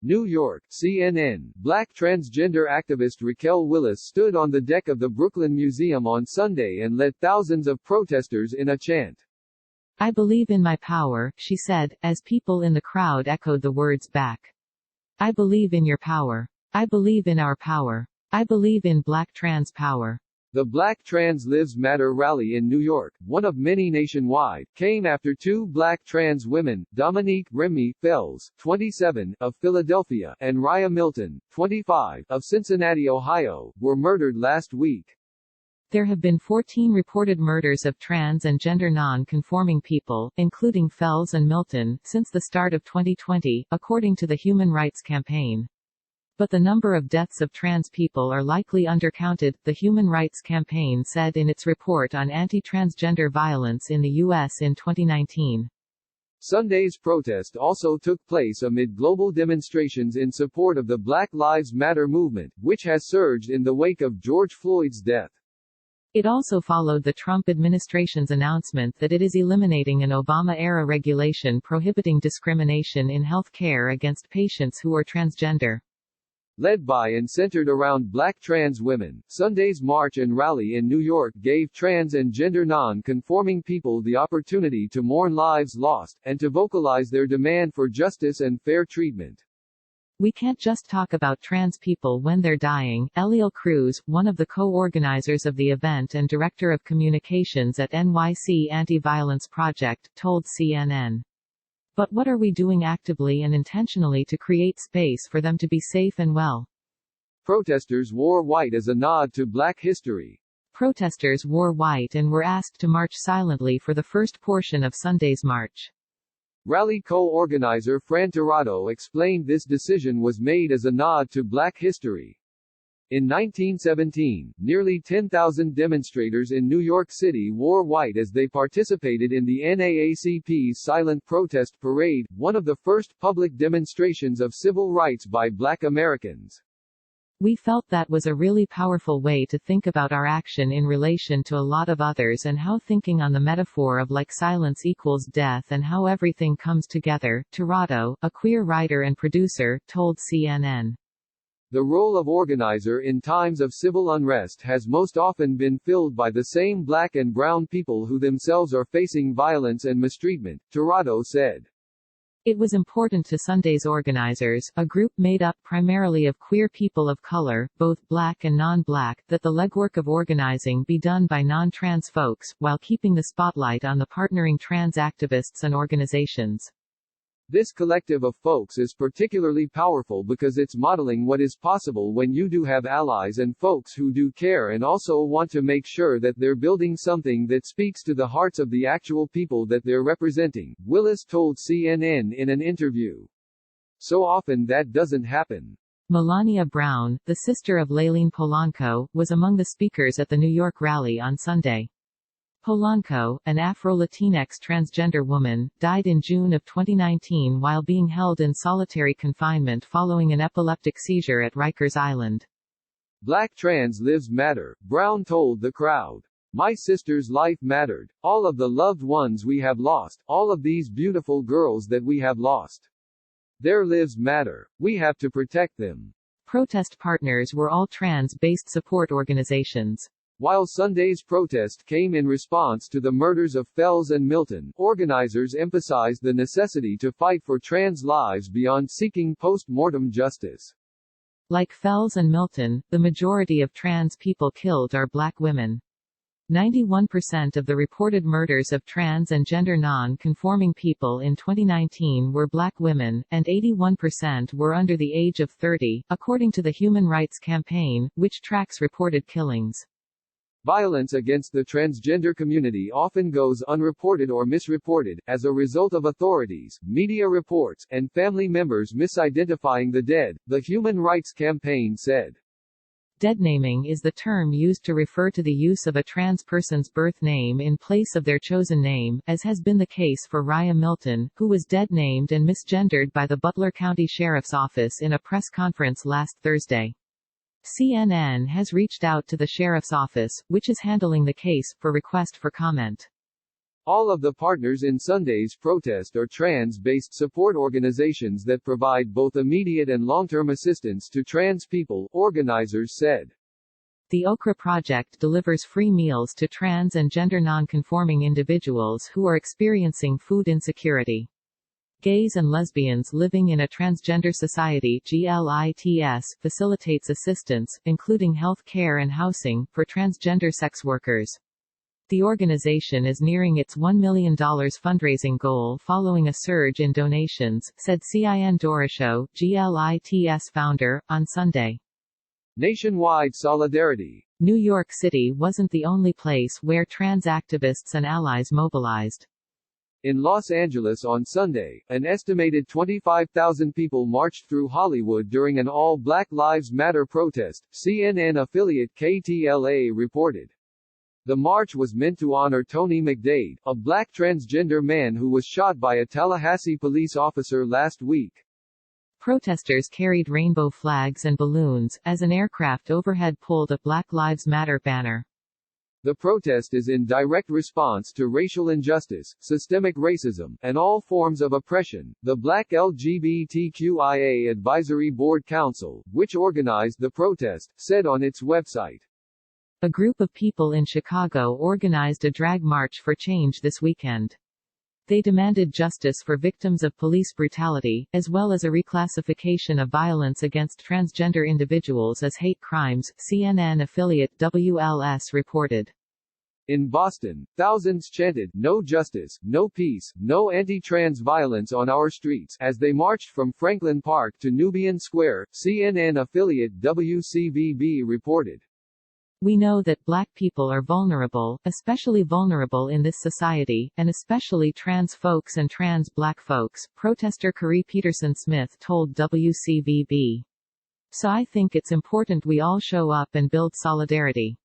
New York, CNN. Black transgender activist Raquel Willis stood on the deck of the Brooklyn Museum on Sunday and led thousands of protesters in a chant. "I believe in my power," she said, as people in the crowd echoed the words back. "I believe in your power. I believe in our power. I believe in Black trans power." The Black Trans Lives Matter rally in New York, one of many nationwide, came after two Black trans women, Dominique Remy Fells, 27, of Philadelphia, and Raya Milton, 25, of Cincinnati, Ohio, were murdered last week. There have been 14 reported murders of trans and gender non-conforming people, including Fells and Milton, since the start of 2020, according to the Human Rights Campaign. But the number of deaths of trans people are likely undercounted, the Human Rights Campaign said in its report on anti-transgender violence in the U.S. in 2019. Sunday's protest also took place amid global demonstrations in support of the Black Lives Matter movement, which has surged in the wake of George Floyd's death. It also followed the Trump administration's announcement that it is eliminating an Obama-era regulation prohibiting discrimination in health care against patients who are transgender. Led by and centered around Black trans women, Sunday's march and rally in New York gave trans and gender non-conforming people the opportunity to mourn lives lost, and to vocalize their demand for justice and fair treatment. "We can't just talk about trans people when they're dying," Eliel Cruz, one of the co-organizers of the event and director of communications at NYC Anti-Violence Project, told CNN. "But what are we doing actively and intentionally to create space for them to be safe and well?" Protesters wore white as a nod to Black history. Protesters wore white and were asked to march silently for the first portion of Sunday's march. Rally co-organizer Fran Tirado explained this decision was made as a nod to Black history. In 1917, nearly 10,000 demonstrators in New York City wore white as they participated in the NAACP's Silent Protest Parade, one of the first public demonstrations of civil rights by Black Americans. "We felt that was a really powerful way to think about our action in relation to a lot of others and how thinking on the metaphor of like silence equals death and how everything comes together," Tirado, a queer writer and producer, told CNN. The role of organizer in times of civil unrest has most often been filled by the same Black and brown people who themselves are facing violence and mistreatment, Tirado said. It was important to Sunday's organizers, a group made up primarily of queer people of color, both Black and non-Black, that the legwork of organizing be done by non-trans folks, while keeping the spotlight on the partnering trans activists and organizations. This collective of folks is particularly powerful because it's modeling what is possible when you do have allies and folks who do care and also want to make sure that they're building something that speaks to the hearts of the actual people that they're representing, Willis told CNN in an interview. So often that doesn't happen. Melania Brown, the sister of Layleen Polanco, was among the speakers at the New York rally on Sunday. Polanco, an Afro-Latinx transgender woman, died in June of 2019 while being held in solitary confinement following an epileptic seizure at Rikers Island. Black trans lives matter, Brown told the crowd. My sister's life mattered. All of the loved ones we have lost, all of these beautiful girls that we have lost. Their lives matter. We have to protect them. Protest partners were all trans-based support organizations. While Sunday's protest came in response to the murders of Fells and Milton, organizers emphasized the necessity to fight for trans lives beyond seeking post-mortem justice. Like Fells and Milton, the majority of trans people killed are Black women. 91% of the reported murders of trans and gender non-conforming people in 2019 were Black women, and 81% were under the age of 30, according to the Human Rights Campaign, which tracks reported killings. Violence against the transgender community often goes unreported or misreported, as a result of authorities, media reports, and family members misidentifying the dead, the Human Rights Campaign said. Deadnaming is the term used to refer to the use of a trans person's birth name in place of their chosen name, as has been the case for Raya Milton, who was deadnamed and misgendered by the Butler County Sheriff's Office in a press conference last Thursday. CNN has reached out to the Sheriff's Office, which is handling the case, for request for comment. All of the partners in Sunday's protest are trans-based support organizations that provide both immediate and long-term assistance to trans people, organizers said. The Okra Project delivers free meals to trans and gender non-conforming individuals who are experiencing food insecurity. Gays and lesbians living in a transgender society (GLITS) facilitates assistance, including health care and housing, for transgender sex workers. The organization is nearing its $1 million fundraising goal following a surge in donations, said Cin Doroshow, GLITS founder, on Sunday. Nationwide solidarity. New York City wasn't the only place where trans activists and allies mobilized. In Los Angeles on Sunday, an estimated 25,000 people marched through Hollywood during an all-Black Lives Matter protest, CNN affiliate KTLA reported. The march was meant to honor Tony McDade, a black transgender man who was shot by a Tallahassee police officer last week. Protesters carried rainbow flags and balloons, as an aircraft overhead pulled a Black Lives Matter banner. The protest is in direct response to racial injustice, systemic racism, and all forms of oppression, the Black LGBTQIA Advisory Board Council, which organized the protest, said on its website. A group of people in Chicago organized a drag march for change this weekend. They demanded justice for victims of police brutality, as well as a reclassification of violence against transgender individuals as hate crimes, CNN affiliate WLS reported. In Boston, thousands chanted, "No justice, no peace, no anti-trans violence on our streets," as they marched from Franklin Park to Nubian Square, CNN affiliate WCVB reported. We know that black people are vulnerable, especially vulnerable in this society, and especially trans folks and trans black folks, protester Corey Peterson-Smith told WCVB. So I think it's important we all show up and build solidarity.